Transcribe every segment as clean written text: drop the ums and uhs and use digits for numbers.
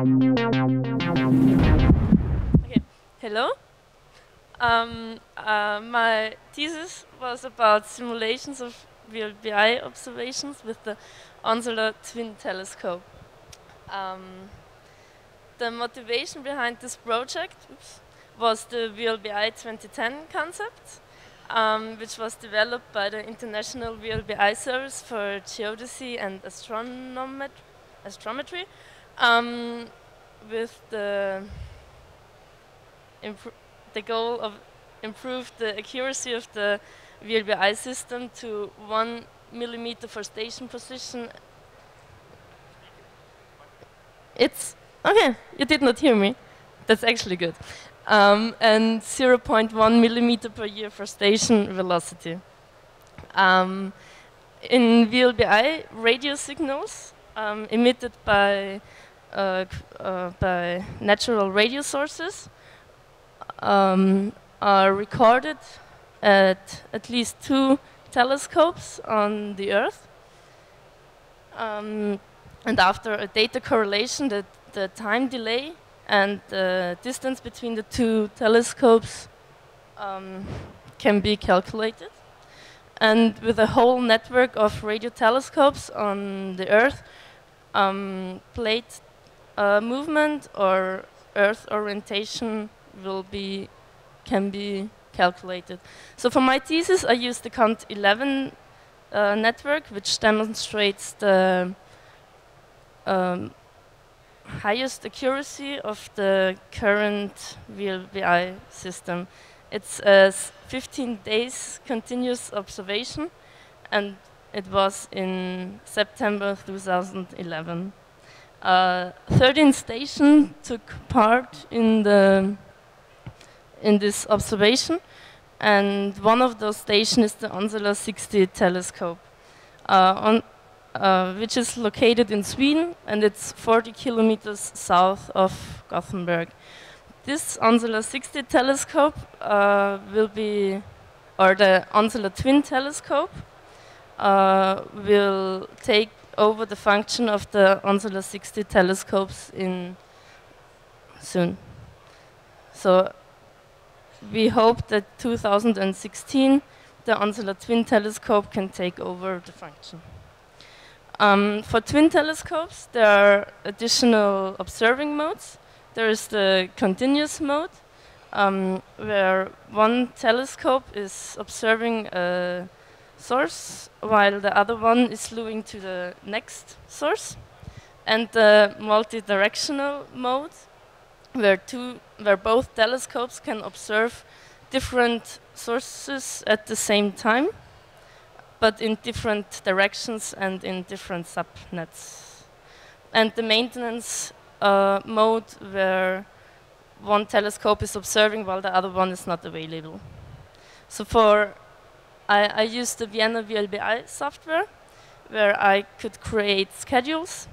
Okay, hello. My thesis was about simulations of VLBI observations with the Onslow Twin Telescope. The motivation behind this project was the VLBI 2010 concept, which was developed by the International VLBI Service for Geodesy and Astrometry, with the goal of improve the accuracy of the VLBI system to 1 millimeter for station position. It's okay. You did not hear me. That's actually good. And 0.1 millimeter per year for station velocity. In VLBI, radio signals emitted by natural radio sources are recorded at least 2 telescopes on the Earth. And after a data correlation, the time delay and the distance between the 2 telescopes can be calculated. And with a whole network of radio telescopes on the Earth, plate movement or Earth orientation can be calculated. So for my thesis, I used the CONT11 network, which demonstrates the highest accuracy of the current VLBI system. It's a 15 days continuous observation, and it was in September 2011. 13 stations took part in this observation, and one of those stations is the Onslow 60 telescope, which is located in Sweden, and it's 40 kilometers south of Gothenburg. This Onslow 60 telescope the Onslow Twin Telescope will take over the function of the Onslow 60 telescopes soon. So we hope that 2016 the Onslow Twin Telescope can take over the function. For twin telescopes, there are additional observing modes. There is the continuous mode, where one telescope is observing a source while the other one is looking to the next source. And the multi-directional mode, where both telescopes can observe different sources at the same time, but in different directions and in different subnets. And the maintenance mode, where one telescope is observing while the other one is not available. So I used the Vienna VLBI software, where I could create schedules.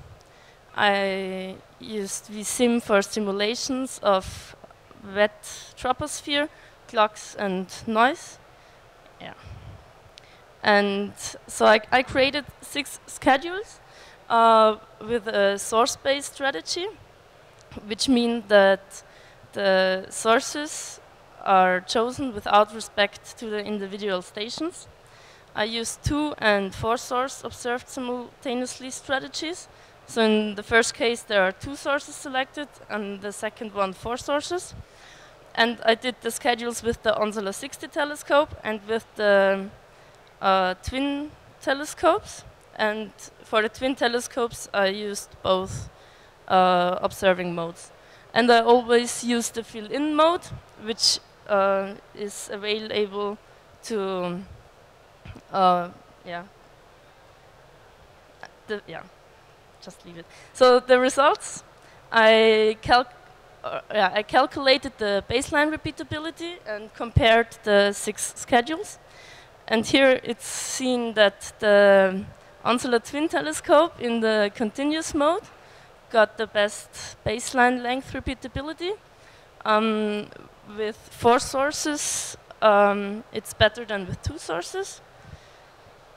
I used vSim for simulations of wet troposphere, clocks, and noise. Yeah. And so I created 6 schedules with a source-based strategy, which means that the sources are chosen without respect to the individual stations. I used 2 and 4 source observed simultaneously strategies. So in the first case, there are 2 sources selected, and the second one 4 sources. And I did the schedules with the Onslow 60 telescope and with the twin telescopes. And for the twin telescopes, I used both observing modes. And I always use the fill-in mode, which is available to, just leave it. So the results, I calculated the baseline repeatability and compared the 6 schedules. And here it's seen that the Onslow Twin Telescope in the continuous mode got the best baseline length repeatability. With 4 sources, it's better than with 2 sources.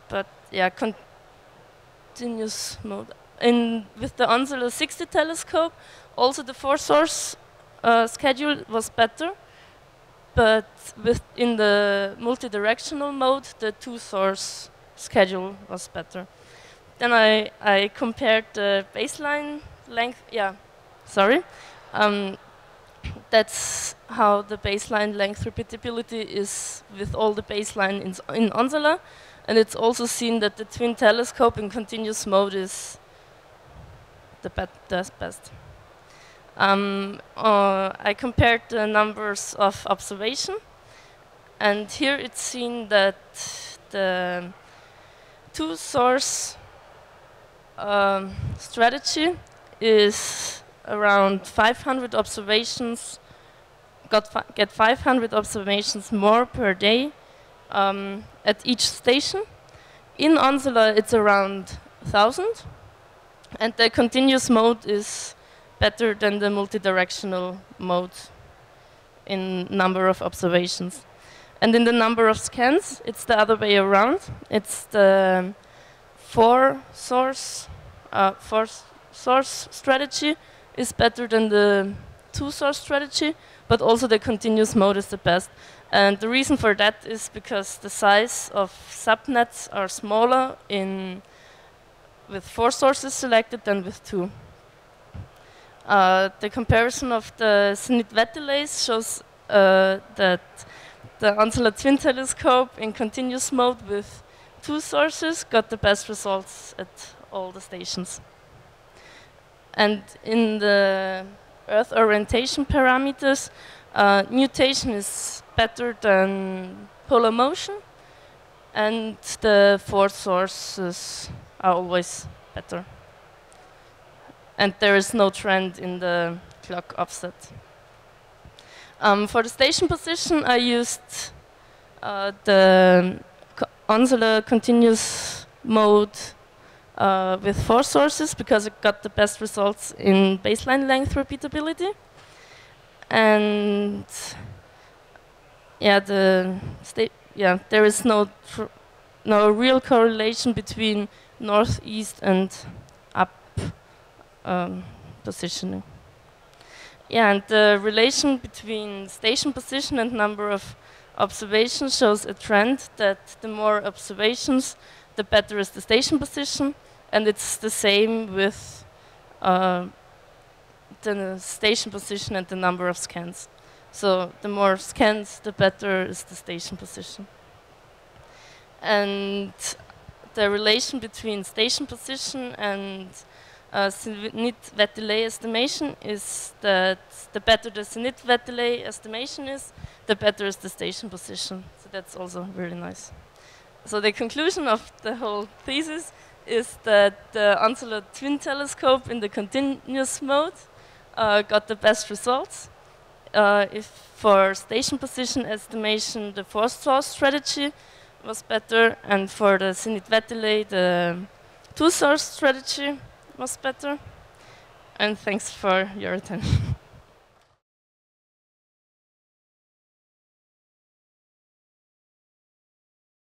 But yeah, continuous mode, with the Onsela 60 telescope, also the 4-source schedule was better, but in the multi-directional mode, the 2-source schedule was better. Then I compared the baseline length. Yeah, sorry. That's how the baseline length repeatability is with all the baseline in Onsela, and it's also seen that the twin telescope in continuous mode is the best. I compared the numbers of observation, and here it's seen that the 2-source strategy is around 500 observations, get 500 observations more per day at each station. In Onsela it's around 1,000, and the continuous mode is better than the multi-directional mode in number of observations. And in the number of scans, it's the other way around. It's the 4-source strategy is better than the 2-source strategy, but also the continuous mode is the best. And the reason for that is because the size of subnets are smaller with 4 sources selected than with 2. The comparison of the Zenit-Wet delays shows that the Onsela Twin Telescope in continuous mode with 2 sources got the best results at all the stations. And in the Earth orientation parameters, nutation is better than polar motion, and the 4 sources are always better. And there is no trend in the clock offset. For the station position, I used the Onsela continuous mode with 4 sources because it got the best results in baseline length repeatability. And yeah, there is no real correlation between northeast and up positioning. Yeah, and the relation between station position and number of observations shows a trend that the more observations, the better is the station position, and it's the same with the station position and the number of scans. So the more scans, the better is the station position. And the relation between station position and Zenit-Wet delay estimation is that the better the Zenit-Wet delay estimation is, the better is the station position. So that's also really nice. So the conclusion of the whole thesis is that the Onsela Twin Telescope in the continuous mode got the best results. If for station position estimation, the 4-source strategy was better, and for the Zenit-Wet delay, the 2-source strategy was better. And thanks for your attention.